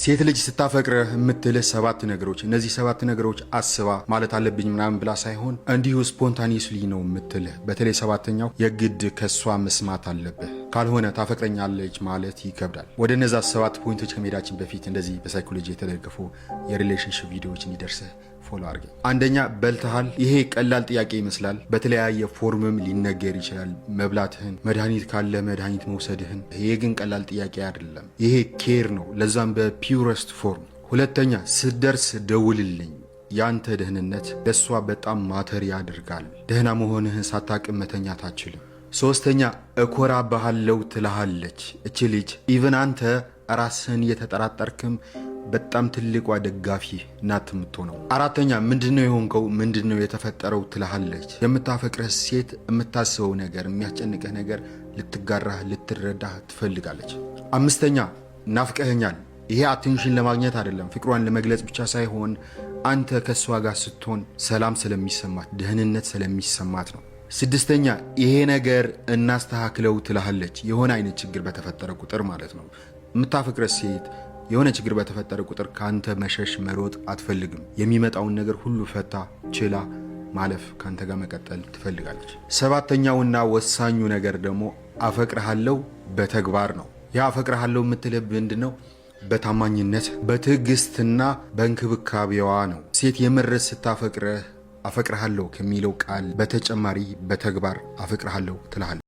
ሴት ልጅ ስታፈቅርህ የምትልህ 7 ነገሮች እነዚህ 7 ነገሮች አስባ ማለት አለብኝ ምናምን ብላ ሳይሆን እንዲሁ ስፖንታኒየስሊ ነው የምትልህ። በተለይ 7ኛው የግድ ከሷ መስማት አለብህ፣ ካልሆነ ታፈቅረኛለች ማለት ይከብዳል። ወደ እነዛ 7 ፖይንቶች ከመሄዳችን በፊት እንደዚህ በሳይኮሎጂ የተደገፉ የሪሌሽንሺፕ ቪዲዮዎች እንዲደርስህ ፎሎ አድርገ። አንደኛ በልተሃል። ይሄ ቀላል ጥያቄ ይመስላል። በተለያየ ፎርምም ሊነገር ይችላል። መብላትህን፣ መድኃኒት ካለ መድኃኒት መውሰድህን። ይሄ ግን ቀላል ጥያቄ አይደለም። ይሄ ኬር ነው፣ ለዛም በፒውረስት ፎርም። ሁለተኛ ስትደርስ ደውልልኝ። ያንተ ደህንነት ለሷ በጣም ማተር ያደርጋል። ደህና መሆንህን ሳታቅም መተኛት አትችልም። ሶስተኛ እኮራብሃለሁ ትልሃለች እቺ ልጅ። ኢቨን አንተ ራስህን እየተጠራጠርክም በጣም ትልቋ ደጋፊ ናት የምትሆነው። አራተኛ ምንድነው የሆንከው፣ ምንድነው የተፈጠረው ትልሃለች። የምታፈቅርህ ሴት የምታስበው ነገር፣ የሚያስጨንቅህ ነገር ልትጋራህ ልትረዳህ ትፈልጋለች። አምስተኛ ናፍቀኸኛል። ይሄ አቴንሽን ለማግኘት አይደለም፣ ፍቅሯን ለመግለጽ ብቻ ሳይሆን አንተ ከሷ ጋር ስትሆን ሰላም ስለሚሰማት፣ ደህንነት ስለሚሰማት ነው። ስድስተኛ ይሄ ነገር እናስተካክለው ትልሃለች። የሆነ አይነት ችግር በተፈጠረ ቁጥር ማለት ነው። የምታፈቅርህ ሴት የሆነ ችግር በተፈጠረ ቁጥር ካንተ መሸሽ መሮጥ አትፈልግም። የሚመጣውን ነገር ሁሉ ፈታ ችላ ማለፍ፣ ካንተ ጋር መቀጠል ትፈልጋለች። ሰባተኛውና ወሳኙ ነገር ደግሞ አፈቅርሃለሁ በተግባር ነው። ያ አፈቅርሃለሁ የምትልህ ምንድነው? በታማኝነት በትዕግስትና በእንክብካቤዋ ነው። ሴት የምር ስታፈቅርህ አፈቅርሃለሁ ከሚለው ቃል በተጨማሪ በተግባር አፈቅርሃለሁ ትልሃለች።